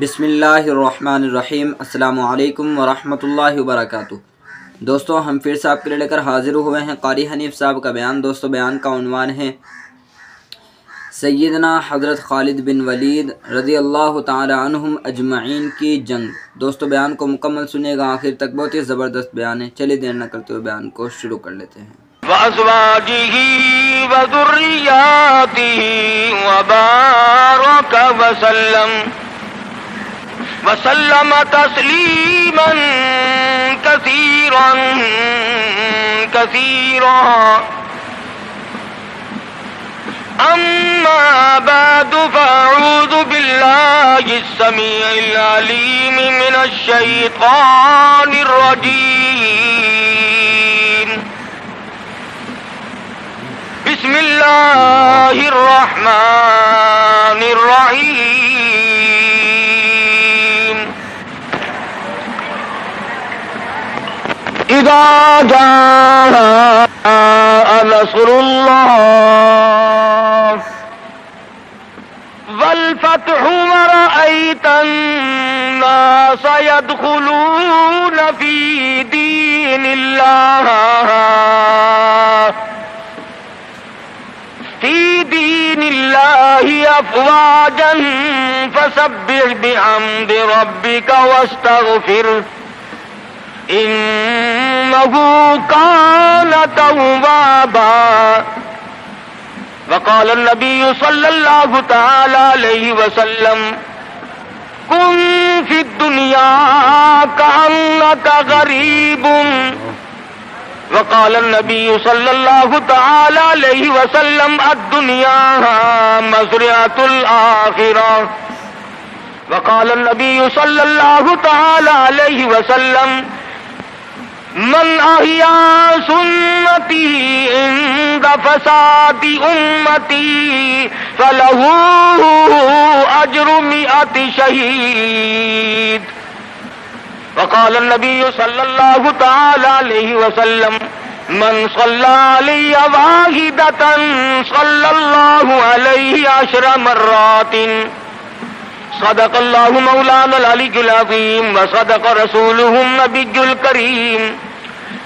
بسم اللہ الرحمن الرحیم۔ السلام علیکم ورحمۃ اللہ وبرکاتہ۔ دوستو ہم پھر سے آپ کے لیے لے کر حاضر ہوئے ہیں قاری حنیف صاحب کا بیان۔ دوستو بیان کا عنوان ہے سیدنا حضرت خالد بن ولید رضی اللہ تعالی عنہم اجمعین کی جنگ۔ دوستو بیان کو مکمل سنیے گا آخر تک، بہت ہی زبردست بیان ہے۔ چلیے دیر نہ کرتے ہوئے بیان کو شروع کر لیتے ہیں۔ وَأَزْوَاجِهِ وَذُرِّيَّاتِهِ وَبَارَكَ وسلم تسليما كثيرا أما بعد فأعوذ بالله السميع العليم من الشيطان الرجيم بسم الله الرحمن الرحيم إذا جاء نصر الله والفتح ورأيت الناس يدخلون في دين الله أفواجا فسبح بحمد ربك واستغفره إنه كان توابا وقال النبي صلى الله تعالى عليه وسلم كن في الدنيا كأنك غريب وقال النبي صلى الله تعالى عليه وسلم الدنيا مزرعة الآخرة وقال النبي صلى الله تعالى عليه وسلم من أحيا سنتي عند فساد أمتي فله أجر 100 شهيد وقال النبي صلى الله تعالى عليه وسلم من صلى علي واحدة صلى الله عليه 10 مرات صدق الله مولانا العلي العظيم وصدق رسوله النبي الكريم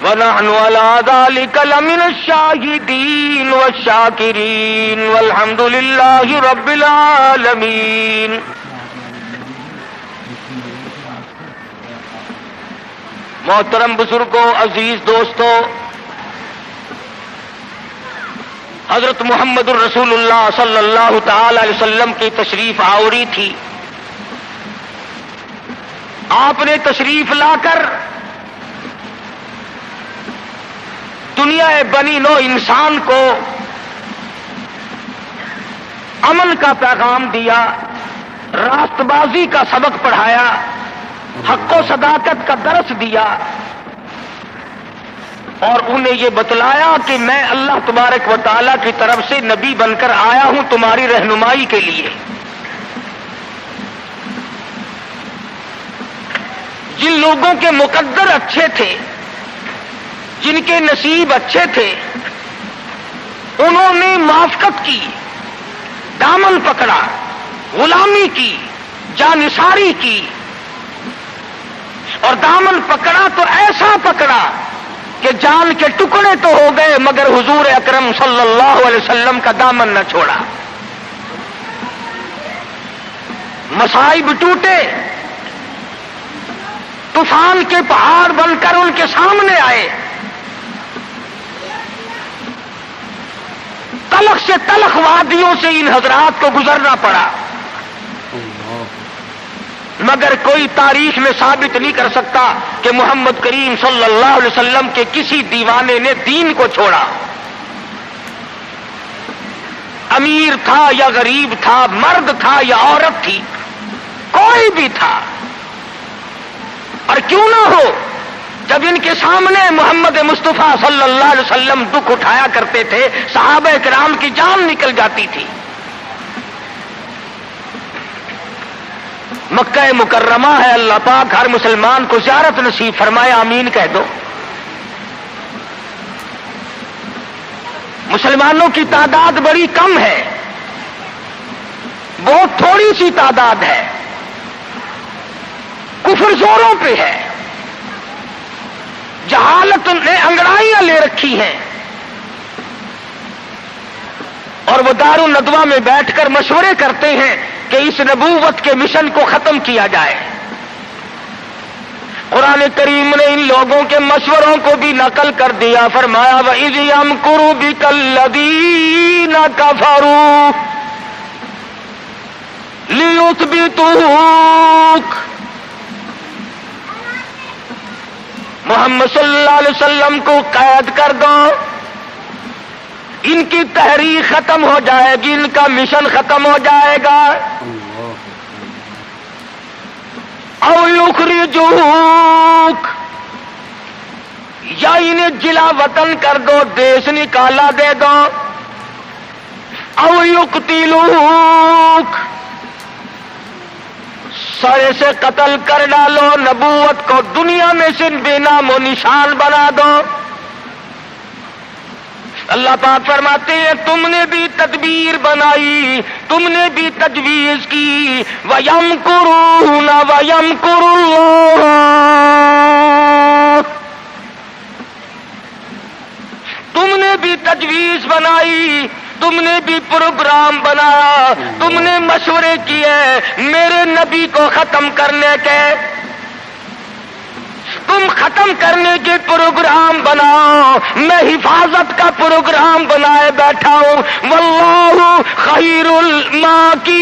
ونحن على ذلك لمن الشاهدين والشاكرين والحمد لله رب العالمين۔ محترم بزرگوں، عزیز دوستوں، حضرت محمد الرسول اللہ صلی اللہ تعالی علیہ وسلم کی تشریف آوری تھی۔ آپ نے تشریف لا کر دنیا بنی نو انسان کو امن کا پیغام دیا، راست بازی کا سبق پڑھایا، حق و صداقت کا درس دیا، اور انہیں یہ بتلایا کہ میں اللہ تبارک و تعالیٰ کی طرف سے نبی بن کر آیا ہوں تمہاری رہنمائی کے لیے۔ جن لوگوں کے مقدر اچھے تھے، جن کے نصیب اچھے تھے، انہوں نے موافقت کی، دامن پکڑا، غلامی کی، جانثاری کی، اور دامن پکڑا تو ایسا پکڑا کہ جان کے ٹکڑے تو ہو گئے مگر حضور اکرم صلی اللہ علیہ وسلم کا دامن نہ چھوڑا۔ مصائب ٹوٹے، طوفان کے پہاڑ بن کر ان کے سامنے آئے، تلخ سے تلخ وادیوں سے ان حضرات کو گزرنا پڑا، مگر کوئی تاریخ میں ثابت نہیں کر سکتا کہ محمد کریم صلی اللہ علیہ وسلم کے کسی دیوانے نے دین کو چھوڑا۔ امیر تھا یا غریب تھا، مرد تھا یا عورت تھی، کوئی بھی تھا، اور کیوں نہ ہو، جب ان کے سامنے محمد مصطفیٰ صلی اللہ علیہ وسلم دکھ اٹھایا کرتے تھے، صحابہ کرام کی جان نکل جاتی تھی۔ مکہ مکرمہ ہے، اللہ پاک ہر مسلمان کو زیارت نصیب فرمائے، آمین کہہ دو۔ مسلمانوں کی تعداد بڑی کم ہے، بہت تھوڑی سی تعداد ہے، کفر زوروں پہ ہے، جہالت نے انگڑائیاں لے رکھی ہیں، اور وہ دارالندوہ میں بیٹھ کر مشورے کرتے ہیں کہ اس نبوت کے مشن کو ختم کیا جائے۔ قرآن کریم نے ان لوگوں کے مشوروں کو بھی نقل کر دیا، فرمایا وَإِذْ يَمْكُرُ بِكَ الَّذِينَ كَفَرُوا لِيُثْبِتُوكَ۔ محمد صلی اللہ علیہ وسلم کو قید کر دو، ان کی تحریک ختم ہو جائے گی، ان کا مشن ختم ہو جائے گا۔ او یخرجوک، یا انہیں جلا وطن کر دو، دیش نکالا دے دو۔ او یقتلوک، سرے سے قتل کر ڈالو، نبوت کو دنیا میں سے بے نام و نشان بنا دو۔ اللہ پاک فرماتے ہیں تم نے بھی تدبیر بنائی، تم نے بھی تجویز کی، وَيَمْكُرُونَ وَيَمْكُرُ اللَّهُ، تم نے بھی تجویز بنائی، تم نے بھی پروگرام بنایا، تم نے مشورے کیے میرے نبی کو ختم کرنے کے، تم ختم کرنے کے پروگرام بناؤ، میں حفاظت کا پروگرام بنائے بیٹھا ہوں۔ واللہ خیر الماکرین،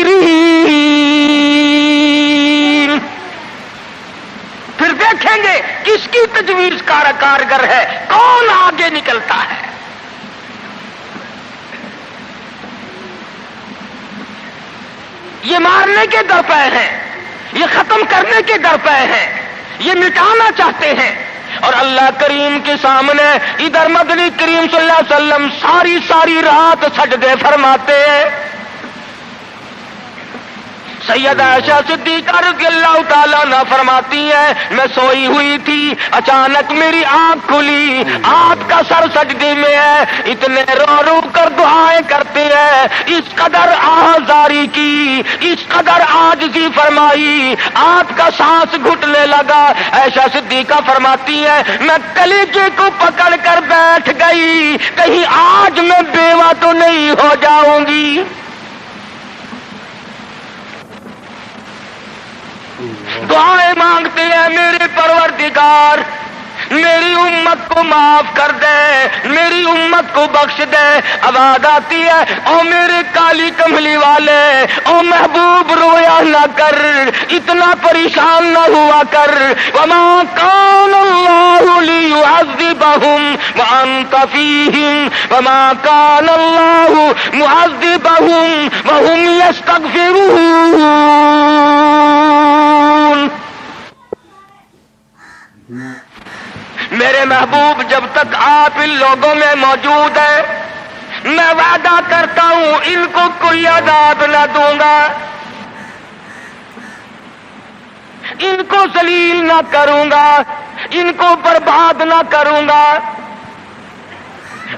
پھر دیکھیں گے کس کی تجویز کارگر ہے، کون آگے نکلتا ہے۔ یہ مارنے کے درپے ہیں، یہ ختم کرنے کے درپے ہیں، یہ مٹانا چاہتے ہیں، اور اللہ کریم کے سامنے ادھر مدنی کریم صلی اللہ علیہ وسلم ساری رات سجدے فرماتے ہیں۔ سیدہ عائشہ صدیقہ رضی اللہ تعالیٰ عنہ فرماتی ہیں میں سوئی ہوئی تھی، اچانک میری آنکھ کھلی، آپ کا سر سجدے میں ہے، اتنے رو کر دعائیں کرتے ہیں، اس قدر آہذاری کی، اس قدر عاجزی فرمائی، آپ کا سانس گھٹنے لگا۔ عائشہ صدیقہ فرماتی ہیں میں کلیجے کو پکڑ کر بیٹھ گئی، کہیں آج میں بیوہ تو نہیں ہو جاؤں گی۔ دعائیں مانگتے ہیں میرے پروردگار میری امت کو معاف کر دے، میری امت کو بخش دے۔ آواز آتی ہے او میرے کالی کملی والے، او محبوب رویا نہ کر، اتنا پریشان نہ ہوا کر۔ وما کان اللہ لیعذبہم وانت فیہم، وما کان اللہ معذبہم وہم یستغفرون۔ میرے محبوب جب تک آپ ان لوگوں میں موجود ہیں میں وعدہ کرتا ہوں ان کو کوئی عذاب نہ دوں گا، ان کو ذلیل نہ کروں گا، ان کو برباد نہ کروں گا۔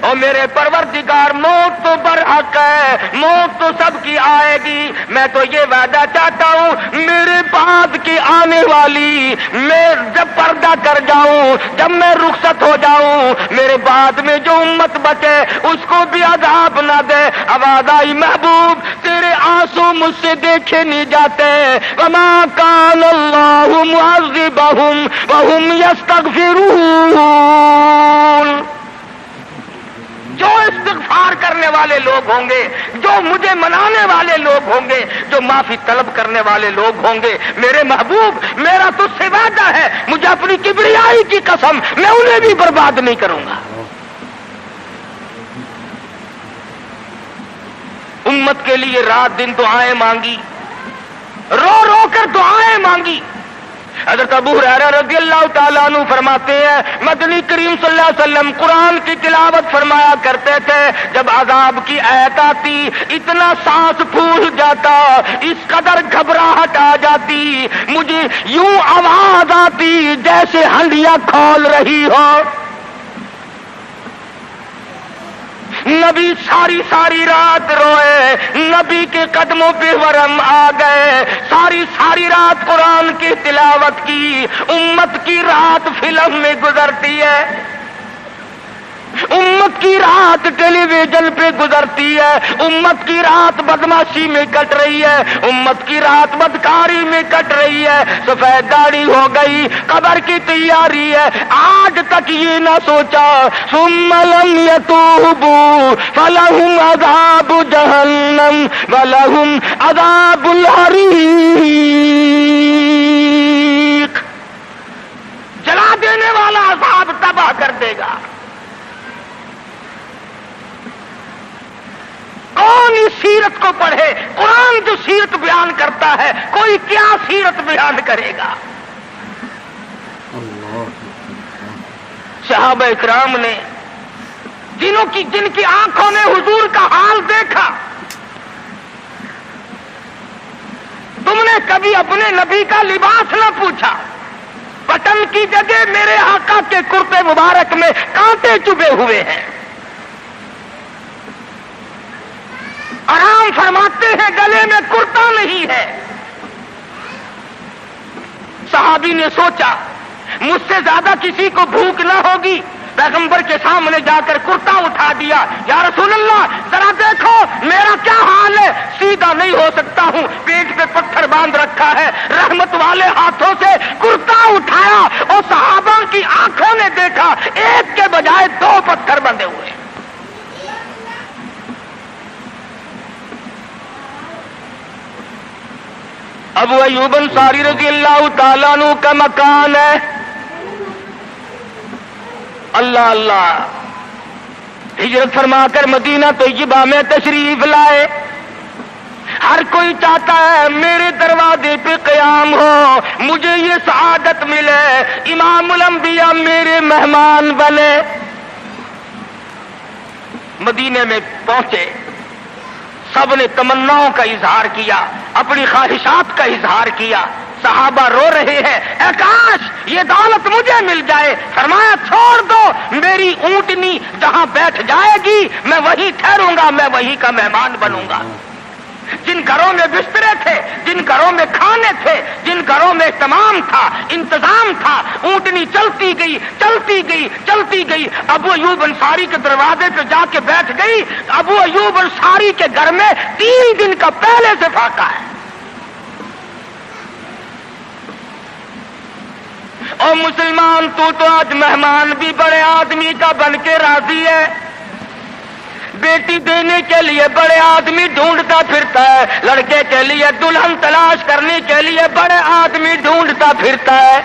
اور میرے پروردگار موت تو برحق ہے، موت تو سب کی آئے گی، میں تو یہ وعدہ چاہتا ہوں میرے بعد کی آنے والی، میں جب پردہ کر جاؤں، جب میں رخصت ہو جاؤں، میرے بعد میں جو امت بچے اس کو بھی عذاب نہ دے۔ آواز آئی محبوب تیرے آنسو مجھ سے دیکھے نہیں جاتے۔ وما کان اللہ معذبہم وہم یستغفرون۔ جو استغفار کرنے والے لوگ ہوں گے، جو مجھے منانے والے لوگ ہوں گے، جو معافی طلب کرنے والے لوگ ہوں گے، میرے محبوب میرا تجھ سے وعدہ ہے، مجھے اپنی کبریائی کی قسم میں انہیں بھی برباد نہیں کروں گا۔ امت کے لیے رات دن دعائیں مانگی، رو رو کر دعائیں مانگی۔ حضرت ابو ہریرہ رضی اللہ تعالیٰ عنہ فرماتے ہیں مدنی کریم صلی اللہ علیہ وسلم قرآن کی تلاوت فرمایا کرتے تھے، جب عذاب کی آیت آتی اتنا سانس پھول جاتا، اس قدر گھبراہٹ آ جاتی، مجھے یوں آواز آتی جیسے ہنڈیاں کھول رہی ہو، نبی ساری ساری رات روئے، نبی کے قدموں پہ ورم آ گئے، ساری ساری رات قرآن کی تلاوت کی۔ امت کی رات فلم میں گزرتی ہے، امت کی رات ٹیلی ویژن پہ گزرتی ہے، امت کی رات بدماشی میں کٹ رہی ہے، امت کی رات بدکاری میں کٹ رہی ہے، سفید داڑھی ہو گئی، قبر کی تیاری ہے، آج تک یہ نہ سوچا ثم لم یتوبوا فلہم عذاب جہنم ولہم عذاب الحریق۔ جلا دینے والا عذاب تباہ کر دے گا۔ کون اس سیرت کو پڑھے؟ قرآن جو سیرت بیان کرتا ہے، کوئی کیا سیرت بیان کرے گا؟ صحابہ اکرام نے جن کی آنکھوں نے حضور کا حال دیکھا، تم نے کبھی اپنے نبی کا لباس نہ پوچھا، بٹن کی جگہ میرے آقا کے کرتے مبارک میں کانٹے چبھے ہوئے ہیں، آرام فرماتے ہیں، گلے میں کرتا نہیں ہے۔ صحابی نے سوچا مجھ سے زیادہ کسی کو بھوک نہ ہوگی، پیغمبر کے سامنے جا کر کرتا اٹھا دیا، یا رسول اللہ ذرا دیکھو میرا کیا حال ہے، سیدھا نہیں ہو سکتا ہوں، پیٹ پہ پتھر باندھ رکھا ہے۔ رحمت والے ہاتھوں سے کرتا اٹھایا اور صحابہ کی آنکھوں نے دیکھا ایک کے بجائے 2 پتھر بندھے ہوئے۔ ابو ایوب انصاری رضی اللہ تعالیٰ عنہ کا مکان ہے، اللہ اللہ، ہجرت فرما کر مدینہ طیبہ میں تشریف لائے۔ ہر کوئی چاہتا ہے میرے دروازے پہ قیام ہو، مجھے یہ سعادت ملے، امام الانبیاء میرے مہمان بنے۔ مدینے میں پہنچے، سب نے تمناؤں کا اظہار کیا، اپنی خواہشات کا اظہار کیا۔ صحابہ رو رہے ہیں، اے کاش یہ دولت مجھے مل جائے۔ فرمایا چھوڑ دو، میری اونٹنی جہاں بیٹھ جائے گی میں وہیں ٹھہروں گا، میں وہیں کا مہمان بنوں گا۔ جن گھروں میں بسترے تھے، جن گھروں میں کھانے تھے، جن گھروں میں اہتمام تھا، انتظام تھا، اونٹنی چلتی گئی چلتی گئی چلتی گئی، ابو ایوب انصاری کے دروازے پہ جا کے بیٹھ گئی۔ ابو ایوب انصاری کے گھر میں 3 دن کا پہلے سے فاقہ ہے۔ اور مسلمان تو آج مہمان بھی بڑے آدمی کا بن کے راضی ہے، بیٹی دینے کے لیے بڑے آدمی ڈھونڈتا پھرتا ہے، لڑکے کے لیے دلہن تلاش کرنے کے لیے بڑے آدمی ڈھونڈتا پھرتا ہے،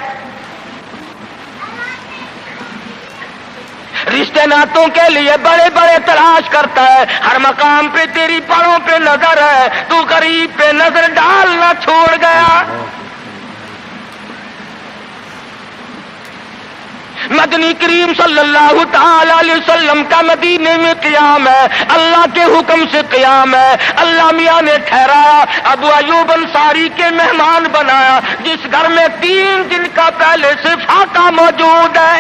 رشتے ناتوں کے لیے بڑے بڑے تلاش کرتا ہے۔ ہر مقام پہ تیری پڑوں پہ نظر ہے، تو غریب پہ نظر ڈالنا چھوڑ گیا۔ مدنی کریم صلی اللہ تعالی علیہ وسلم کا مدینے میں قیام ہے، اللہ کے حکم سے قیام ہے۔ اللہ میاں نے ٹھہرایا، ابو ایوب انصاری کے مہمان بنایا، جس گھر میں 3 دن کا پہلے سے فاقہ موجود ہے۔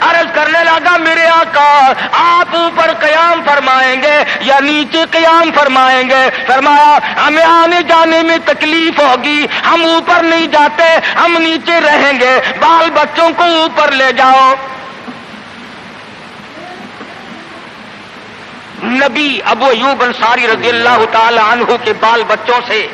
عرض کرنے لگا میرے آقا آپ اوپر قیام فرمائیں گے یا نیچے قیام فرمائیں گے؟ فرمایا ہمیں آنے جانے میں تکلیف ہوگی، ہم اوپر نہیں جاتے، ہم نیچے رہیں گے، بال بچوں کو اوپر لے جاؤ۔ نبی ابو ایوب انصاری رضی اللہ تعالی عنہ کے بال بچوں سے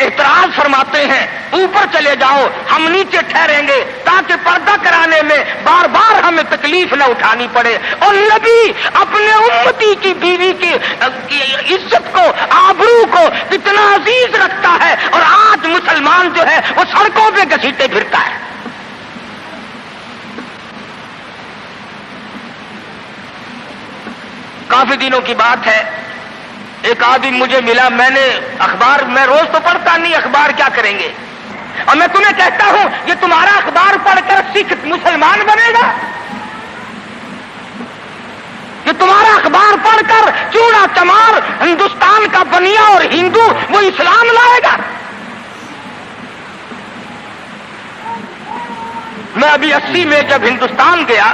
اعتراض فرماتے ہیں اوپر چلے جاؤ، ہم نیچے ٹھہریں گے تاکہ پردہ کرانے میں بار بار ہمیں تکلیف نہ اٹھانی پڑے۔ اور نبی اپنے امتی کی بیوی کی عزت کو، آبرو کو اتنا عزیز رکھتا ہے، اور آج مسلمان جو ہے وہ سڑکوں پہ گھسیٹے پھرتا ہے۔ کافی دنوں کی بات ہے، ایک آدمی مجھے ملا، میں نے اخبار، میں روز تو پڑھتا نہیں، اخبار کیا کریں گے، اور میں تمہیں کہتا ہوں یہ تمہارا اخبار پڑھ کر سکھ مسلمان بنے گا؟ یہ تمہارا اخبار پڑھ کر چوڑا چمار ہندوستان کا بنیا اور ہندو وہ اسلام لائے گا؟ میں ابھی 80 میں جب ہندوستان گیا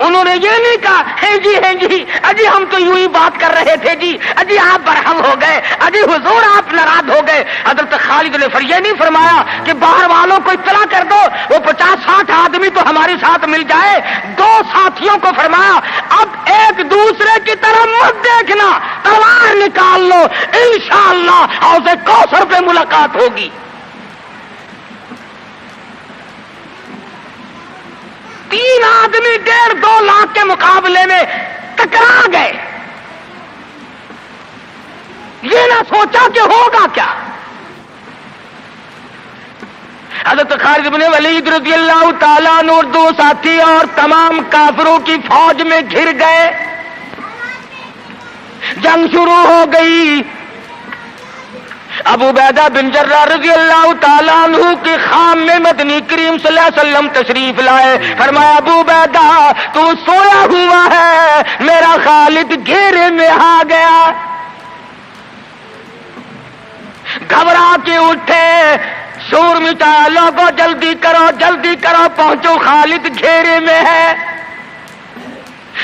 انہوں نے یہ نہیں کہا ہے جی اجی ہم تو یوں ہی بات کر رہے تھے جی، اجی آپ برہم ہو گئے، اجی حضور آپ ناراض ہو گئے۔ حضرت خالد نے یہ نہیں فرمایا کہ باہر والوں کو اطلاع کر دو، وہ 50-60 آدمی تو ہمارے ساتھ مل جائے۔ دو ساتھیوں کو فرمایا اب ایک دوسرے کی طرف مت دیکھنا، تلوار نکال لو، انشاءاللہ حوض کوثر پہ ملاقات ہوگی۔ 3 آدمی 1.5-2 لاکھ کے مقابلے میں ٹکرا گئے، یہ نہ سوچا کہ ہوگا کیا۔ حضرت خالد بن ولید رضی اللہ تعالیٰ عنہ اور 2 ساتھی اور تمام کافروں کی فوج میں گھر گئے، جنگ شروع ہو گئی۔ ابو عبیدہ بن جراح رضی اللہ تعالیٰ عنہ کے خام میں مدنی کریم صلی اللہ علیہ وسلم تشریف لائے، فرمایا ابو عبیدہ تو سویا ہوا ہے، میرا خالد گھیرے میں آ گیا۔ گھبرا کے اٹھے، شور مچایا، لوگوں جلدی کرو پہنچو، خالد گھیرے میں ہے۔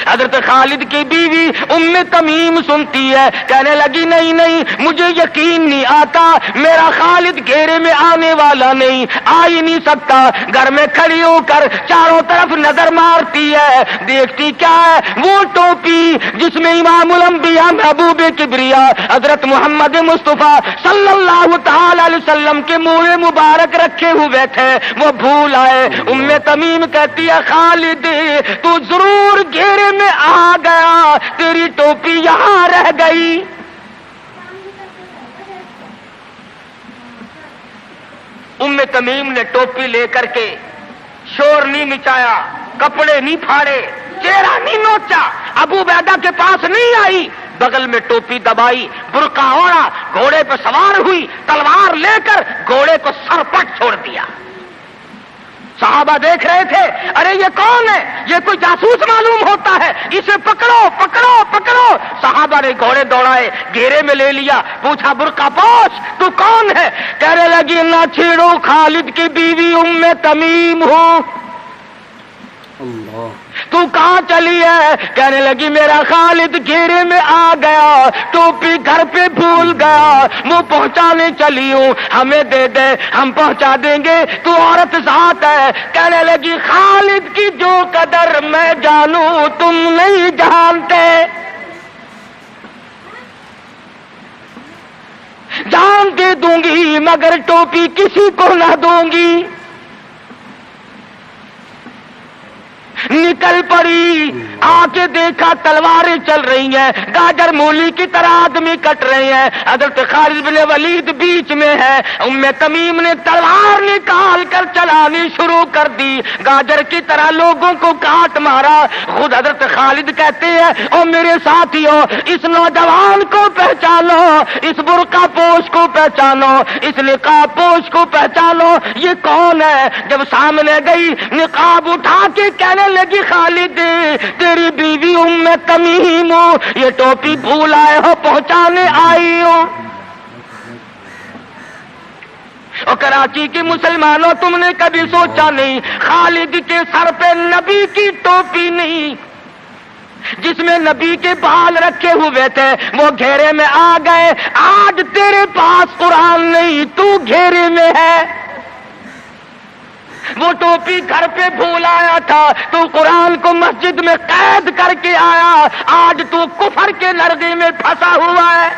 حضرت خالد کی بیوی ام تمیم سنتی ہے، کہنے لگی نہیں مجھے یقین نہیں آتا، میرا خالد گھیرے میں آنے والا نہیں، آ ہی نہیں سکتا۔ گھر میں کھڑی ہو کر چاروں طرف نظر مارتی ہے، دیکھتی کیا ہے؟ وہ ٹوپی جس میں امام الانبیاء محبوب کبریا حضرت محمد مصطفیٰ صلی اللہ تعالی علیہ وسلم کے منہ مبارک رکھے ہوئے تھے، وہ بھول آئے۔ ام تمیم کہتی ہے خالد تو ضرور گھیرے میں آ گیا، تیری ٹوپی یہاں رہ گئی۔ ام تمیم نے ٹوپی لے کر کے شور نہیں مچایا، کپڑے نہیں پھاڑے، چہرہ نہیں نوچا، ابو عبیدہ کے پاس نہیں آئی، بغل میں ٹوپی دبائی، برقع اوڑھا، گھوڑے پہ سوار ہوئی، تلوار لے کر گھوڑے کو سرپٹ چھوڑ دیا۔ صحابہ دیکھ رہے تھے، ارے یہ کون ہے؟ یہ کوئی جاسوس معلوم ہوتا ہے، اسے پکڑو۔ صحابہ نے گھوڑے دوڑائے، گھیرے میں لے لیا، پوچھا برقع پوش تو کون ہے؟ کہنے لگی نہ چھیڑو، خالد کی بیوی ام تمیم ہوں۔ تو کہاں چلی ہے؟ کہنے لگی میرا خالد گھیرے میں آ گیا، ٹوپی گھر پہ بھول گیا، وہ پہنچانے چلی ہوں، ہمیں دے دے ہم پہنچا دیں گے، تو عورت ذات ہے۔ کہنے لگی خالد کی جو قدر میں جانوں تم نہیں جانتے، جان دے دوں گی مگر ٹوپی کسی کو نہ دوں گی۔ نکل پڑی، آ کے دیکھا تلواریں چل رہی ہیں، گاجر مولی کی طرح آدمی کٹ رہے ہیں، حضرت خالد بن ولید بیچ میں ہے۔ ام تمیم نے تلوار نکال کر چلانی شروع کر دی، گاجر کی طرح لوگوں کو کاٹ مارا۔ خود حضرت خالد کہتے ہیں او میرے ساتھیوں، اس نوجوان کو پہچانو، اس برقع پوش کو پہچانو، اس نقاب پوش کو پہچانو، یہ کون ہے؟ جب سامنے گئی، نقاب اٹھا کے کہنے لگی خالد تیری بیوی ام تمیم ہوں، یہ ٹوپی بھول آئے ہو، پہنچانے آئی ہوں۔ اور کراچی کی مسلمانوں تم نے کبھی سوچا نہیں خالد کے سر پہ نبی کی ٹوپی نہیں جس میں نبی کے بال رکھے ہوئے تھے، وہ گھیرے میں آ گئے۔ آج تیرے پاس قرآن نہیں، تو گھیرے میں ہے۔ وہ ٹوپی گھر پہ بھول آیا تھا، تو قرآن کو مسجد میں قید کر کے آیا، آج تو کفر کے لرزے میں پھنسا ہوا ہے،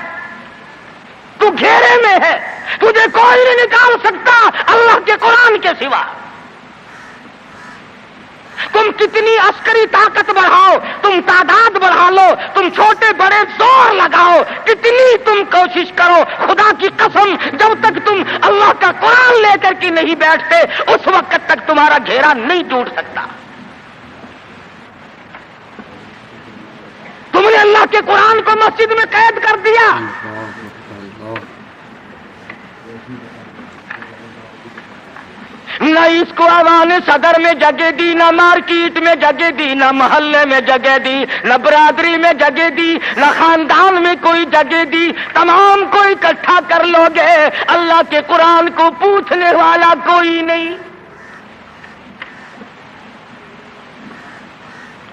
تو گھیرے میں ہے، تجھے کوئی نہیں نکال سکتا اللہ کے قرآن کے سوا۔ تم کتنی عسکری طاقت بڑھاؤ، تم تعداد بڑھا لو، تم چھوٹے بڑے زور لگاؤ، کتنی تم کوشش کرو، خدا کی قسم جب تک تم اللہ کا قرآن لے کر کے نہیں بیٹھتے اس وقت تک تمہارا گھیرا نہیں ٹوٹ سکتا۔ تم نے اللہ کے قرآن کو مسجد میں قید کر دیا، نہ اس کو ایوان صدر میں جگہ دی، نہ مارکیٹ میں جگہ دی، نہ محلے میں جگہ دی، نہ برادری میں جگہ دی، نہ خاندان میں کوئی جگہ دی۔ تمام کو اکٹھا کر لو گے، اللہ کے قرآن کو پوچھنے والا کوئی نہیں،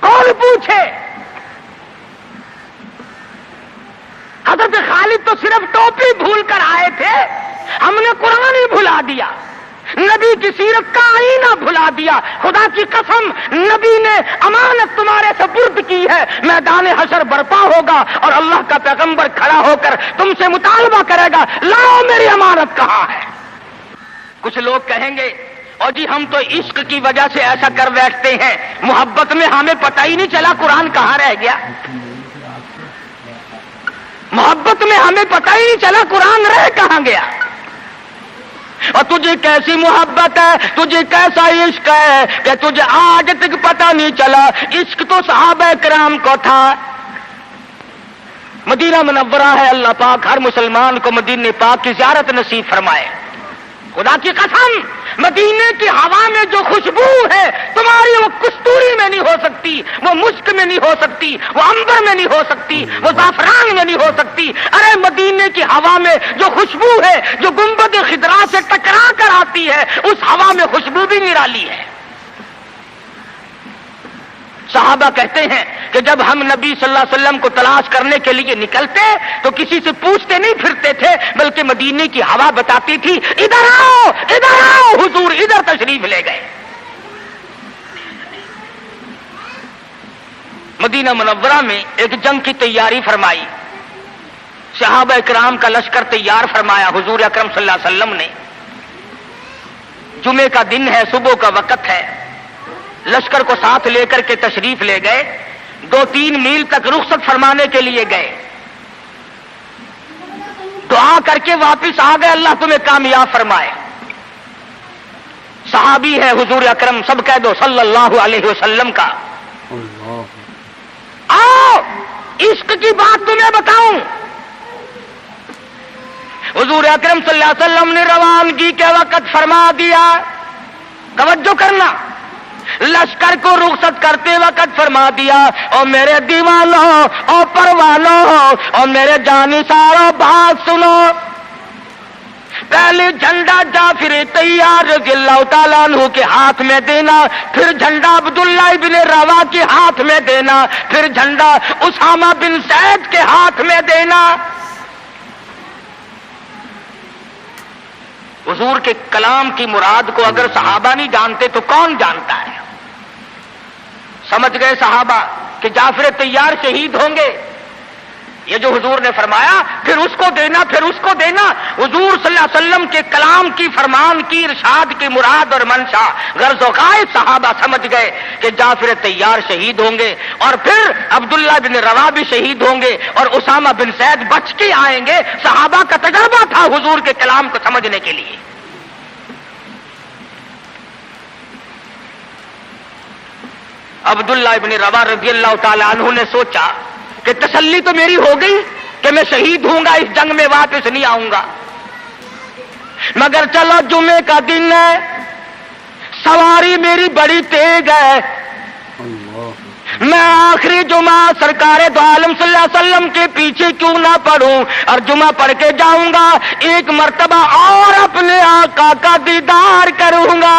کوئی کون پوچھے؟ حضرت خالد تو صرف ٹوپی بھول کر آئے تھے، ہم نے قرآن ہی بھلا دیا، نبی کی سیرت کا آئینہ بھلا دیا۔ خدا کی قسم، نبی نے امانت تمہارے سپرد کی ہے، میدان حشر برپا ہوگا اور اللہ کا پیغمبر کھڑا ہو کر تم سے مطالبہ کرے گا، لاؤ میری امانت کہاں ہے؟ کچھ لوگ کہیں گے اور جی ہم تو عشق کی وجہ سے ایسا کر بیٹھتے ہیں، محبت میں ہمیں پتہ ہی نہیں چلا قرآن کہاں رہ گیا، محبت میں ہمیں پتہ ہی نہیں چلا قرآن رہ کہاں گیا۔ اور تجھے کیسی محبت ہے، تجھے کیسا عشق ہے کہ تجھے آج تک پتہ نہیں چلا؟ عشق تو صحابہ کرام کو تھا۔ مدینہ منورہ ہے، اللہ پاک ہر مسلمان کو مدینہ پاک کی زیارت نصیب فرمائے۔ خدا کی قسم، مدینے کی ہوا میں جو خوشبو ہے تمہاری، وہ کستوری میں نہیں ہو سکتی، وہ مشک میں نہیں ہو سکتی، وہ عنبر میں نہیں ہو سکتی، وہ زعفران میں نہیں ہو سکتی۔ ارے مدینے کی ہوا میں جو خوشبو ہے، جو گنبد خضرا سے ٹکرا کر آتی ہے، اس ہوا میں خوشبو بھی نرالی ہے۔ صحابہ کہتے ہیں کہ جب ہم نبی صلی اللہ علیہ وسلم کو تلاش کرنے کے لیے نکلتے تو کسی سے پوچھتے نہیں پھرتے تھے، بلکہ مدینے کی ہوا بتاتی تھی، ادھر آؤ ادھر آؤ، حضور ادھر تشریف لے گئے۔ مدینہ منورہ میں ایک جنگ کی تیاری فرمائی، صحابہ کرام کا لشکر تیار فرمایا۔ حضور اکرم صلی اللہ علیہ وسلم نے، جمعے کا دن ہے، صبح کا وقت ہے، لشکر کو ساتھ لے کر کے تشریف لے گئے، 2-3 میل تک رخصت فرمانے کے لیے گئے، دعا کر کے واپس آ گئے، اللہ تمہیں کامیاب فرمائے۔ صحابی ہے حضور اکرم، سب کہہ دو صلی اللہ علیہ وسلم کا۔ آؤ عشق کی بات تمہیں بتاؤں، حضور اکرم صلی اللہ علیہ وسلم نے روانگی کے وقت فرما دیا، توجہ کرنا، لشکر کو رخصت کرتے وقت فرما دیا، اور میرے دیوانوں اور پروانوں اور میرے جانثاروں بات سنو، پہلے جھنڈا جعفر تیار رضی اللہ تعالیٰ عنہ کے ہاتھ میں دینا، پھر جھنڈا عبداللہ بن روا کے ہاتھ میں دینا، پھر جھنڈا اسامہ بن زید کے ہاتھ میں دینا۔ حضور کے کلام کی مراد کو اگر صحابہ نہیں جانتے تو کون جانتا ہے؟ سمجھ گئے صحابہ کہ جعفر تیار شہید ہوں گے، یہ جو حضور نے فرمایا پھر اس کو دینا پھر اس کو دینا، حضور صلی اللہ علیہ وسلم کے کلام کی، فرمان کی، ارشاد کی مراد اور منشا غرض و غائب صحابہ سمجھ گئے کہ جعفر تیار شہید ہوں گے، اور پھر عبداللہ بن روا بھی شہید ہوں گے، اور اسامہ بن زید بچ کے آئیں گے۔ صحابہ کا تجربہ تھا حضور کے کلام کو سمجھنے کے لیے۔ عبداللہ بن روا رضی اللہ تعالی عنہ نے سوچا کہ تسلی تو میری ہو گئی کہ میں شہید ہوں گا، اس جنگ میں واپس نہیں آؤں گا، مگر چلو جمعے کا دن ہے، سواری میری بڑی تیز ہے، میں آخری جمعہ سرکار دو عالم صلی اللہ علیہ وسلم کے پیچھے کیوں نہ پڑھوں اور جمعہ پڑھ کے جاؤں گا، ایک مرتبہ اور اپنے آقا کا دیدار کروں گا۔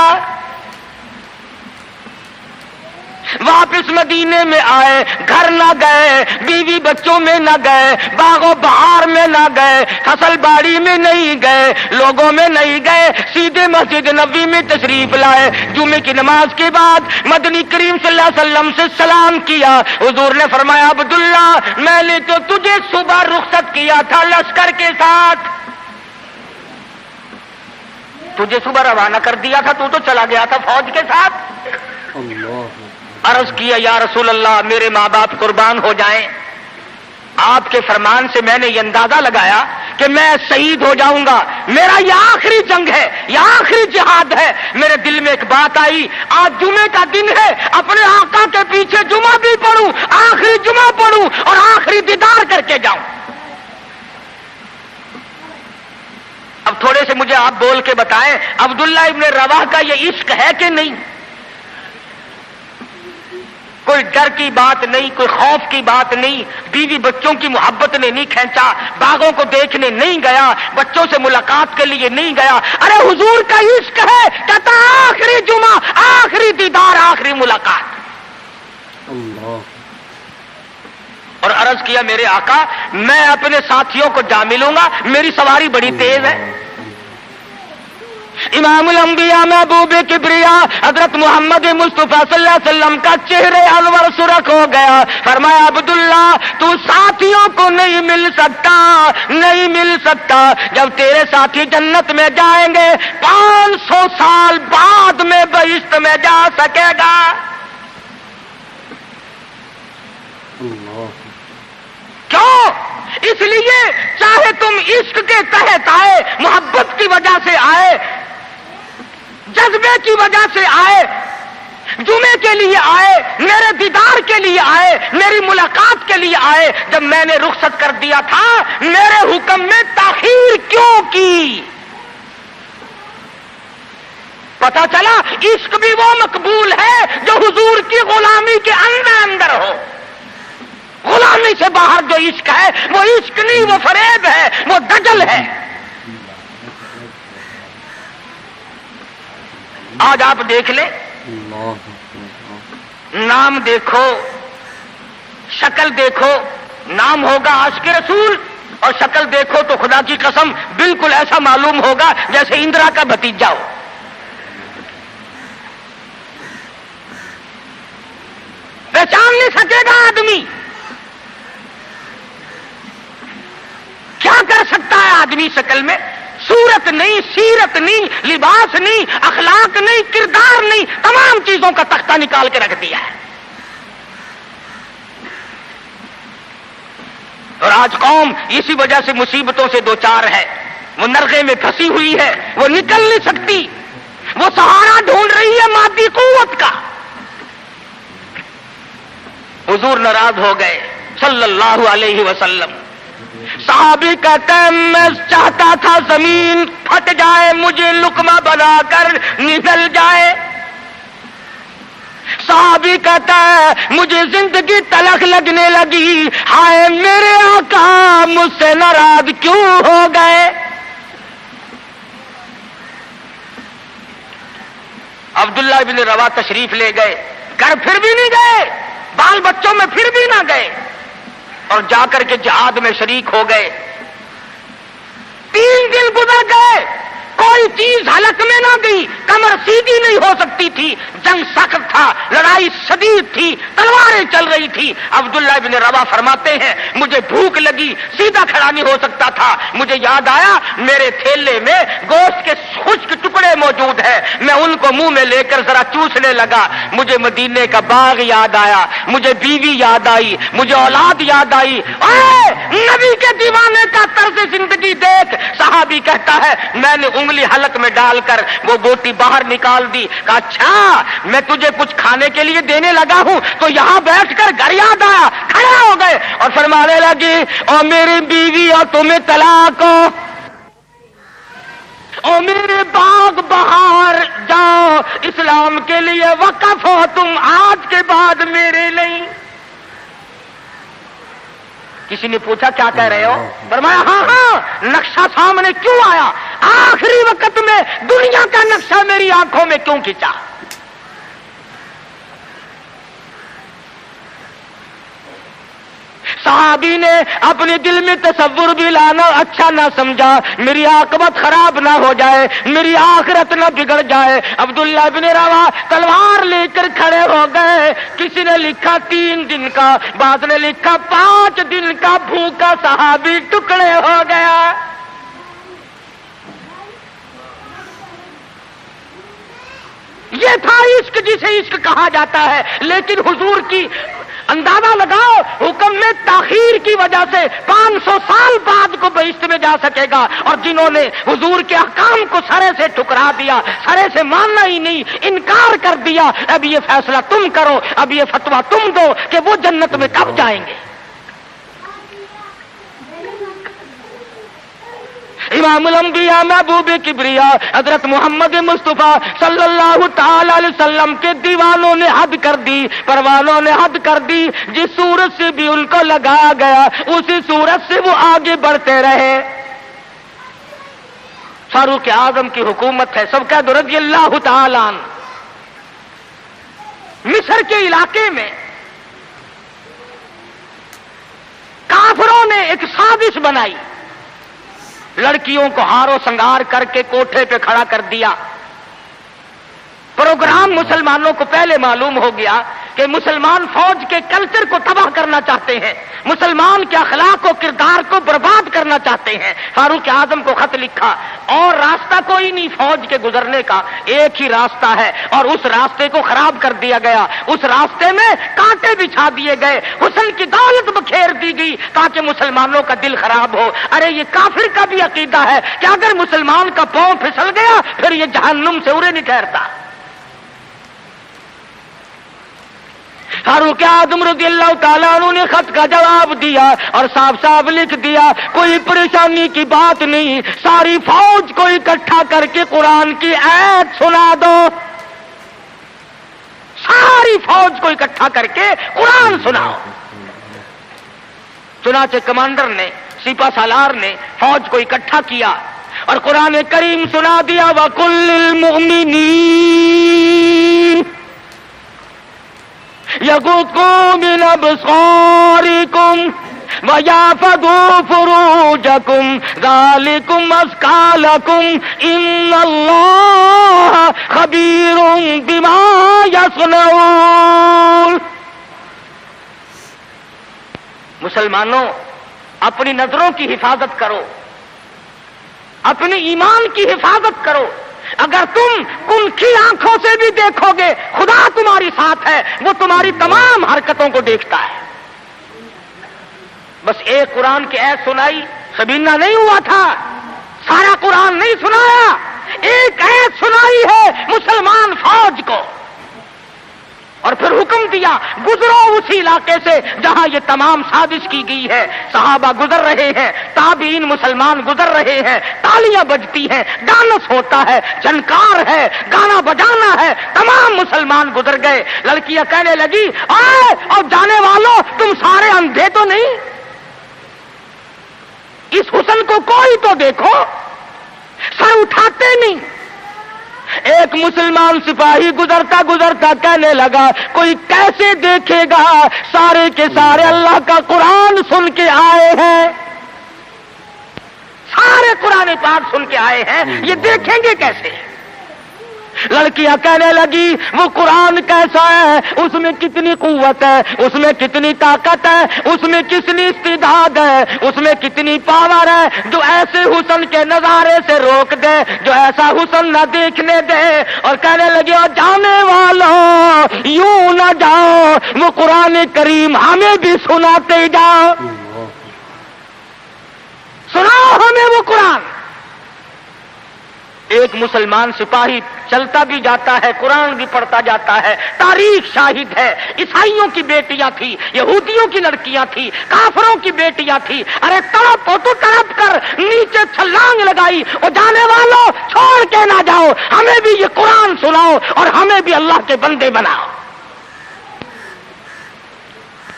واپس مدینے میں آئے، گھر نہ گئے، بیوی بچوں میں نہ گئے، باغ و بہار میں نہ گئے، فصل باڑی میں نہیں گئے، لوگوں میں نہیں گئے، سیدھے مسجد نبوی میں تشریف لائے۔ جمعے کی نماز کے بعد مدنی کریم صلی اللہ علیہ وسلم سے سلام کیا۔ حضور نے فرمایا، عبداللہ میں نے تو تجھے صبح رخصت کیا تھا لشکر کے ساتھ، تجھے صبح روانہ کر دیا تھا، تو چلا گیا تھا فوج کے ساتھ۔ عرض کیا، یا رسول اللہ میرے ماں باپ قربان ہو جائیں، آپ کے فرمان سے میں نے یہ اندازہ لگایا کہ میں شہید ہو جاؤں گا، میرا یہ آخری جنگ ہے، یہ آخری جہاد ہے۔ میرے دل میں ایک بات آئی، آج جمعے کا دن ہے، اپنے آقا کے پیچھے جمعہ بھی پڑھوں، آخری جمعہ پڑھوں اور آخری دیدار کر کے جاؤں۔ اب تھوڑے سے مجھے آپ بول کے بتائیں، عبداللہ ابن رواح کا یہ عشق ہے کہ نہیں؟ کوئی ڈر کی بات نہیں، کوئی خوف کی بات نہیں، بیوی بچوں کی محبت نے نہیں کھینچا، باغوں کو دیکھنے نہیں گیا، بچوں سے ملاقات کے لیے نہیں گیا۔ ارے حضور کا عشق ہے، کہتا آخری جمعہ، آخری دیدار، آخری ملاقات۔ اور عرض کیا میرے آقا میں اپنے ساتھیوں کو جا ملوں گا، میری سواری بڑی تیز ہے۔ امام الانبیاء محبوب کبریا حضرت محمد مصطفیٰ صلی اللہ علیہ وسلم کا چہرے انور سرخ ہو گیا، فرمایا عبداللہ تو ساتھیوں کو نہیں مل سکتا، نہیں مل سکتا، جب تیرے ساتھی جنت میں جائیں گے 500 سال بعد میں بہشت میں جا سکے گا۔ کیوں؟ اس لیے چاہے تم عشق کے تحت آئے، محبت کی وجہ سے آئے، جذبے کی وجہ سے آئے، جمعے کے لیے آئے، میرے دیدار کے لیے آئے، میری ملاقات کے لیے آئے، جب میں نے رخصت کر دیا تھا میرے حکم میں تاخیر کیوں کی؟ پتا چلا عشق بھی وہ مقبول ہے جو حضور کی غلامی کے اندر اندر ہو۔ غلامی سے باہر جو عشق ہے وہ عشق نہیں، وہ فریب ہے، وہ دجل ہے۔ آج آپ دیکھ لیں، نام دیکھو، شکل دیکھو، نام ہوگا عاشق رسول اور شکل دیکھو تو خدا کی قسم بالکل ایسا معلوم ہوگا جیسے اندرا کا بھتیجا ہو۔ پہچان نہیں سکے گا آدمی۔ کیا کر سکتا ہے آدمی شکل میں؟ صورت نہیں، سیرت نہیں، لباس نہیں، اخلاق نہیں، کردار نہیں، تمام چیزوں کا تختہ نکال کے رکھ دیا ہے۔ اور آج قوم اسی وجہ سے مصیبتوں سے دوچار ہے، وہ نرغے میں پھنسی ہوئی ہے، وہ نکل نہیں سکتی، وہ سہارا ڈھونڈ رہی ہے مادی قوت کا۔ حضور ناراض ہو گئے صلی اللہ علیہ وسلم۔ صحابی کہتے ہیں میں چاہتا تھا زمین پھٹ جائے، مجھے لقمہ بنا کر نگل جائے۔ صحابی کہتا ہے مجھے زندگی تلخ لگنے لگی، ہائے میرے آقا مجھ سے ناراض کیوں ہو گئے؟ عبداللہ ابن روا تشریف لے گئے، گھر پھر بھی نہیں گئے، بال بچوں میں پھر بھی نہ گئے، اور جا کر کے جہاد میں شریک ہو گئے۔ 3 دن گزر گئے، کوئی چیز حلق میں نہ گئی، کمر سیدھی نہیں ہو سکتی تھی، جنگ سخت تھا، لڑائی شدید تھی، تلواریں چل رہی تھی۔ عبداللہ ابن روا فرماتے ہیں مجھے بھوک لگی، سیدھا کھڑا نہیں ہو سکتا تھا، مجھے یاد آیا میرے تھیلے میں گوشت کے خشک ٹکڑے موجود ہیں، میں ان کو منہ میں لے کر ذرا چوسنے لگا، مجھے مدینے کا باغ یاد آیا، مجھے بیوی یاد آئی، مجھے اولاد یاد آئی۔ اے نبی کے دیوانے کا طرز زندگی دیکھ۔ صحابی کہتا ہے میں نے انگلی حلق میں ڈال کر وہ بوٹی باہر نکال دی، کہا اچھا میں تجھے کچھ کھانے کے لیے دینے لگا ہوں تو یہاں بیٹھ کر گھر یاد آیا، کھڑے ہو گئے اور فرمانے لگی اور میری بیوی اور تمہیں طلاق ہو، اور میرے باغ بہار جاؤ، اسلام کے لیے وقف ہو تم آج کے بعد میرے لیے۔ کسی نے پوچھا کیا کہہ رہے ہو؟ فرمایا ہاں ہاں، نقشہ سامنے کیوں آیا؟ آخری وقت میں دنیا کا نقشہ میری آنکھوں میں کیوں کھینچا؟ صحابی نے اپنے دل میں تصور بھی لانا اچھا نہ سمجھا، میری عاقبت خراب نہ ہو جائے، میری آخرت نہ بگڑ جائے۔ عبداللہ بن روا تلوار لے کر کھڑے ہو گئے۔ کسی نے لکھا 3 دن کا، بعض نے لکھا 5 دن کا بھوکا صحابی ٹکڑے ہو گیا۔ یہ تھا عشق جسے عشق کہا جاتا ہے، لیکن حضور کی اندازہ لگاؤ حکم میں تاخیر کی وجہ سے 500 سال بعد کو بہشت میں جا سکے گا، اور جنہوں نے حضور کے احکام کو سرے سے ٹھکرا دیا، سرے سے ماننا ہی نہیں، انکار کر دیا، اب یہ فیصلہ تم کرو، اب یہ فتویٰ تم دو کہ وہ جنت میں کب جائیں گے۔ امام الانبیاء محبوب کبریا حضرت محمد مصطفیٰ صلی اللہ تعالی علیہ وسلم کے دیوانوں نے حد کر دی، پروانوں نے حد کر دی، جس صورت سے بھی ان کو لگایا گیا اسی صورت سے وہ آگے بڑھتے رہے۔ فاروق اعظم کی حکومت ہے، سب کہہ دو رضی اللہ تعالی عنہ۔ مصر کے علاقے میں نے ایک سازش بنائی، لڑکیوں کو ہارو سنگار کر کے کوٹھے پہ کھڑا کر دیا۔ پروگرام مسلمانوں کو پہلے معلوم ہو گیا کہ مسلمان فوج کے کلچر کو تباہ کرنا چاہتے ہیں، مسلمان کے اخلاق و کردار کو برباد کرنا چاہتے ہیں۔ فاروق اعظم کو خط لکھا، اور راستہ کوئی نہیں فوج کے گزرنے کا، ایک ہی راستہ ہے، اور اس راستے کو خراب کر دیا گیا، اس راستے میں کانٹے بچھا دیے گئے، حسن کی دولت بکھیر دی گئی تاکہ مسلمانوں کا دل خراب ہو۔ ارے یہ کافر کا بھی عقیدہ ہے کہ اگر مسلمان کا پاؤں پھسل گیا پھر یہ جہنم سے اڑے نہیں ٹھہرتا۔ فاروق اعظم رضی اللہ تعالیٰ عنہ نے خط کا جواب دیا اور صاف صاف لکھ دیا، کوئی پریشانی کی بات نہیں، ساری فوج کو اکٹھا کر کے قرآن کی آیت سنا دو، ساری فوج کو اکٹھا کر کے قرآن سناؤ۔ چنانچہ کمانڈر نے، سپہ سالار نے فوج کو اکٹھا کیا اور قرآن کریم سنا دیا، وَقُلْ لِلْمُؤْمِنِينَ يغضوا من أبصاركم ويحفظوا فروجكم ذلكم أزكى لكم إن الله خبير بما يصنعون۔ مسلمانوں، اپنی نظروں کی حفاظت کرو، اپنے ایمان کی حفاظت کرو۔ اگر تم ان کی آنکھوں سے بھی دیکھو گے خدا تمہاری ساتھ ہے، وہ تمہاری تمام حرکتوں کو دیکھتا ہے۔ بس ایک قرآن کی آیت سنائی، سبینہ نہیں ہوا تھا، سارا قرآن نہیں سنایا، ایک آیت سنائی ہے مسلمان فوج کو، اور پھر حکم دیا گزرو اسی علاقے سے جہاں یہ تمام سازش کی گئی ہے۔ صحابہ گزر رہے ہیں، تابعین مسلمان گزر رہے ہیں، تالیاں بجتی ہیں، ڈانس ہوتا ہے، جھنکار ہے، گانا بجانا ہے، تمام مسلمان گزر گئے۔ لڑکیاں کہنے لگی، آئے اور جانے والوں تم سارے اندھے تو نہیں؟ اس حسن کو کوئی تو دیکھو، سر اٹھاتے نہیں۔ ایک مسلمان سپاہی گزرتا گزرتا کہنے لگا، کوئی کیسے دیکھے گا، سارے کے سارے اللہ کا قرآن سن کے آئے ہیں، سارے قرآن پاک سن کے آئے ہیں، یہ دیکھیں گے کیسے؟ لڑکیاں کہنے لگی، وہ قرآن کیسا ہے، اس میں کتنی قوت ہے، اس میں کتنی طاقت ہے، اس میں کتنی استعداد ہے، اس میں کتنی پاور ہے، جو ایسے حسن کے نظارے سے روک دے، جو ایسا حسن نہ دیکھنے دے۔ اور کہنے لگے، اور جانے والوں یوں نہ جاؤ، وہ قرآن کریم ہمیں بھی سناتے جاؤ، سناؤ ہمیں وہ قرآن۔ ایک مسلمان سپاہی چلتا بھی جاتا ہے، قرآن بھی پڑھتا جاتا ہے۔ تاریخ شاہد ہے، عیسائیوں کی بیٹیاں تھی، یہودیوں کی لڑکیاں تھی، کافروں کی بیٹیاں تھی، ارے تڑپ ہو تو تڑپ کر نیچے چھلانگ لگائی، اور جانے والوں چھوڑ کے نہ جاؤ، ہمیں بھی یہ قرآن سناؤ اور ہمیں بھی اللہ کے بندے بناؤ۔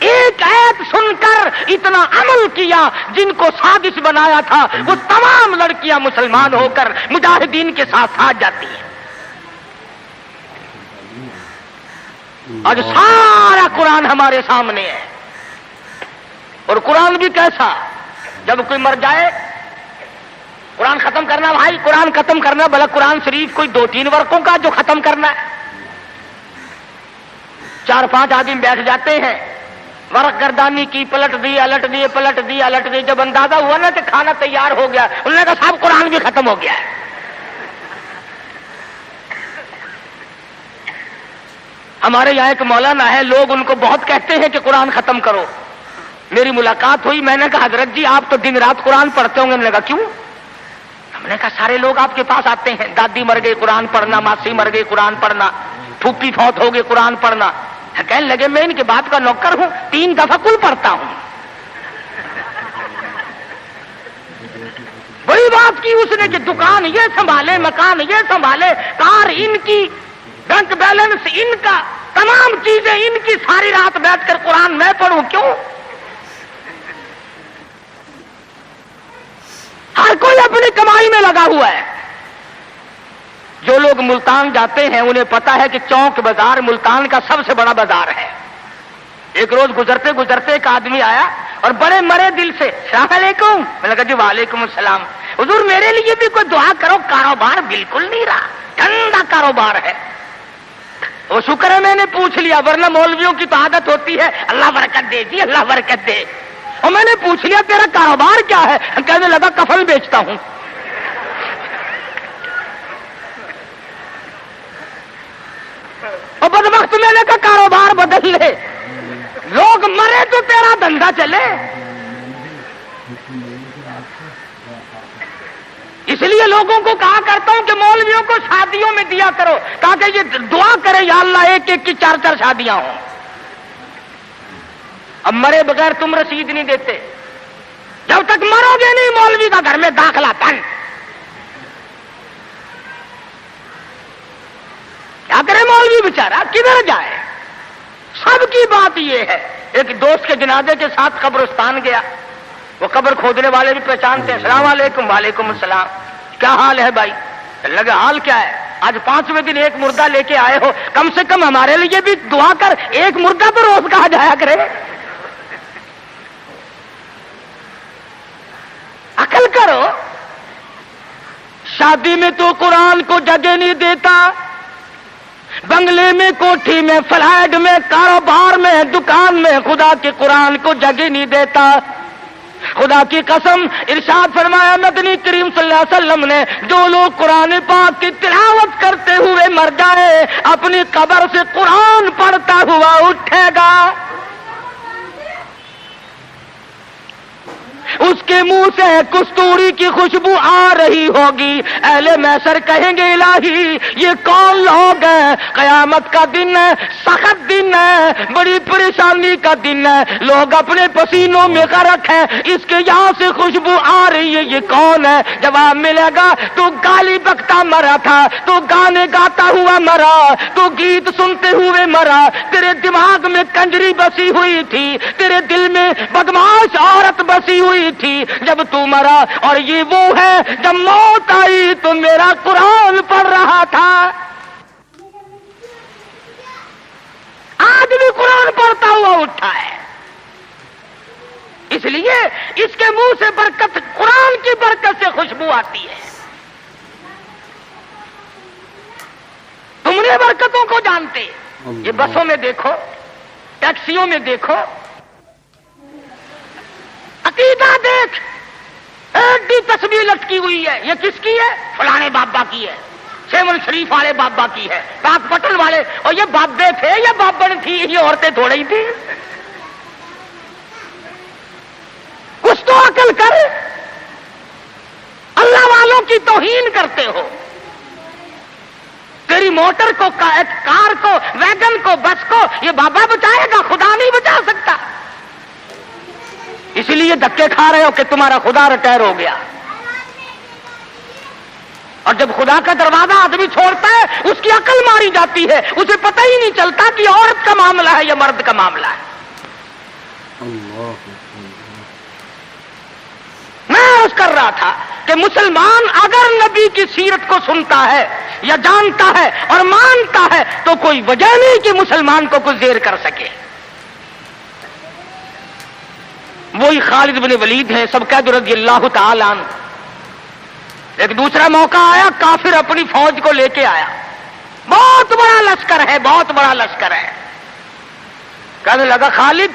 ایک آیت سن کر اتنا عمل کیا، جن کو سازش بنایا تھا وہ تمام لڑکیاں مسلمان ہو کر مجاہدین کے ساتھ ساتھ جاتی ہیں۔ آج سارا قرآن ہمارے سامنے ہے، اور قرآن بھی کیسا، جب کوئی مر جائے قرآن ختم کرنا، بھائی قرآن ختم کرنا، بلکہ قرآن شریف کوئی 2-3 ورقوں کا جو ختم کرنا ہے، 4-5 آدمی بیٹھ جاتے ہیں، ورق گردانی کی، پلٹ دی الٹ دیے، پلٹ دی الٹ دی، جب اندازہ ہوا نا کہ کھانا تیار ہو گیا، انہوں نے کہا صاحب قرآن بھی ختم ہو گیا ہے۔ ہمارے یہاں ایک مولانا ہے، لوگ ان کو بہت کہتے ہیں کہ قرآن ختم کرو۔ میری ملاقات ہوئی، میں نے کہا حضرت جی آپ تو دن رات قرآن پڑھتے ہوں گے۔ انہوں نے کہا کیوں؟ ہم نے کہا سارے لوگ آپ کے پاس آتے ہیں، دادی مر گئی قرآن پڑھنا، ماسی مر گئی قرآن پڑھنا، پھوپھی فوت ہو گئی قرآن پڑھنا۔ کہنے لگے میں ان کے بات کا نوکر ہوں، 3 دفعہ کل پڑھتا ہوں۔ وہی بات کی اس نے کہ دکان یہ سنبھالے، مکان یہ سنبھالے، کار ان کی، بینک بیلنس ان کا، تمام چیزیں ان کی، ساری رات بیٹھ کر قرآن میں پڑھوں کیوں؟ ہر کوئی اپنی کمائی میں لگا ہوا ہے۔ جو لوگ ملتان جاتے ہیں انہیں پتا ہے کہ چوک بازار ملتان کا سب سے بڑا بازار ہے۔ ایک روز گزرتے گزرتے ایک آدمی آیا اور بڑے مرے دل سے السلام علیکم. میں نے کہا جی وعلیکم السلام. حضور میرے لیے بھی کوئی دعا کرو, کاروبار بالکل نہیں رہا, ٹھنڈا کاروبار ہے. وہ شکر ہے میں نے پوچھ لیا, ورنہ مولویوں کی تو عادت ہوتی ہے اللہ برکت دے جی اللہ برکت دے. اور میں نے پوچھ لیا تیرا کاروبار کیا ہے؟ کہنے لگا کفن بیچتا ہوں. اور بدبخت میں نے کہا کاروبار بدل لے, لوگ مرے تو تیرا دھندا چلے. اس لیے لوگوں کو کہا کرتا ہوں کہ مولویوں کو شادیوں میں دیا کرو تاکہ یہ دعا کرے یا اللہ ایک ایک کی 4 شادیاں ہوں. اب مرے بغیر تم رسید نہیں دیتے, جب تک مرو گے نہیں مولوی کا گھر میں داخلہ بند. کیا کرے مولوی بیچارہ, کدھر جائے؟ سب کی بات یہ ہے. ایک دوست کے جنازے کے ساتھ قبرستان گیا, وہ قبر کھودنے والے بھی پہچانتے ہیں. السلام علیکم. وعلیکم السلام. کیا حال ہے بھائی؟ لگا حال کیا ہے, آج 5ویں دن ایک مردہ لے کے آئے ہو, کم سے کم ہمارے لیے بھی دعا کر, ایک مردہ تو روز کہا جایا کرے. عقل کرو. شادی میں تو قرآن کو جگہ نہیں دیتا, بنگلے میں, کوٹھی میں, فلیٹ میں, کاروبار میں, دکان میں خدا کے قرآن کو جگہ نہیں دیتا. خدا کی قسم ارشاد فرمایا مدنی کریم صلی اللہ علیہ وسلم نے, جو لوگ قرآن پاک کی تلاوت کرتے ہوئے مر جائے اپنی قبر سے قرآن پڑھتا ہوا اٹھے گا, اس کے منہ سے کستوری کی خوشبو آ رہی ہوگی. اہل محشر کہیں گے الہی یہ کون لوگ ہیں؟ قیامت کا دن ہے, سخت دن ہے, بڑی پریشانی کا دن ہے, لوگ اپنے پسینوں میں غرق ہیں, اس کے یہاں سے خوشبو آ رہی ہے, یہ کون ہے؟ جواب ملے گا تو گالی بکتا مرا تھا, تو گانے گاتا ہوا مرا, تو گیت سنتے ہوئے مرا, تیرے دماغ میں کنجری بسی ہوئی تھی, تیرے دل میں بدماش عورت بسی ہوئی تھی جب تو مرا, اور یہ وہ ہے جب موت آئی تو میرا قرآن پڑھ رہا تھا. آج بھی قرآن پڑھتا ہوا اٹھا ہے. اس لیے اس کے منہ سے برکت, قرآن کی برکت سے خوشبو آتی ہے. تم نے برکتوں کو جانتے, یہ بسوں میں دیکھو, ٹیکسیوں میں دیکھو, عقیدہ دیکھ, ایک بھی تصویر لٹکی ہوئی ہے, یہ کس کی ہے؟ فلانے بابا کی ہے, سیون شریف والے بابا کی ہے, پاک پٹن والے. اور یہ بابے تھے, یہ بابن تھی, یہ عورتیں تھوڑی ہی تھی. کچھ تو عقل کر, اللہ والوں کی توہین کرتے ہو. تیری موٹر کو, کار کو, ویگن کو, بس کو یہ بابا بچائے گا, خدا نہیں بچا سکتا. اسی لیے دھکے کھا رہے ہو کہ تمہارا خدا ریٹائر ہو گیا. اور جب خدا کا دروازہ آدمی چھوڑتا ہے اس کی عقل ماری جاتی ہے, اسے پتہ ہی نہیں چلتا کہ عورت کا معاملہ ہے یا مرد کا معاملہ ہے. میں عرض کر رہا تھا کہ مسلمان اگر نبی کی سیرت کو سنتا ہے یا جانتا ہے اور مانتا ہے تو کوئی وجہ نہیں کہ مسلمان کو کچھ دیر کر سکے. وہی خالد بن ولید ہیں, سب قید رضی اللہ تعالی عنہ. ایک دوسرا موقع آیا, کافر اپنی فوج کو لے کے آیا, بہت بڑا لشکر ہے, بہت بڑا لشکر ہے. کہنے لگا خالد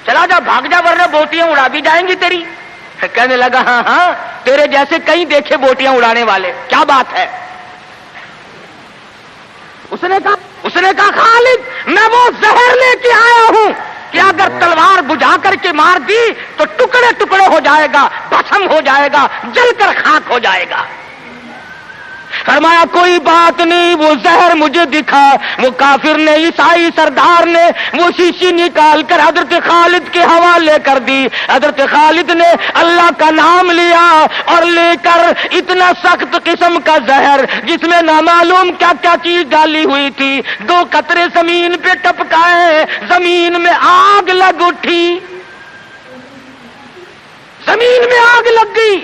چلا جا, بھاگ جا, ورنہ بوٹیاں اڑا دی جائیں گی تیری. کہنے لگا ہاں ہاں, تیرے جیسے کئی دیکھے بوٹیاں اڑانے والے, کیا بات ہے؟ اس نے کہا خالد میں وہ زہر لے کے آیا ہوں کہ اگر تلوار بجھا کر کے مار دی تو ٹکڑے ٹکڑے ہو جائے گا, بھسم ہو جائے گا, جل کر خاک ہو جائے گا. فرمایا کوئی بات نہیں, وہ زہر مجھے دکھا. وہ کافر نے, عیسائی سردار نے وہ شیشی نکال کر حضرت خالد کے حوالے کر دی. حضرت خالد نے اللہ کا نام لیا اور لے کر اتنا سخت قسم کا زہر جس میں نامعلوم کیا کیا چیز ڈالی ہوئی تھی, 2 قطرے زمین پہ ٹپکائے, زمین میں آگ لگ اٹھی, زمین میں آگ لگ گئی.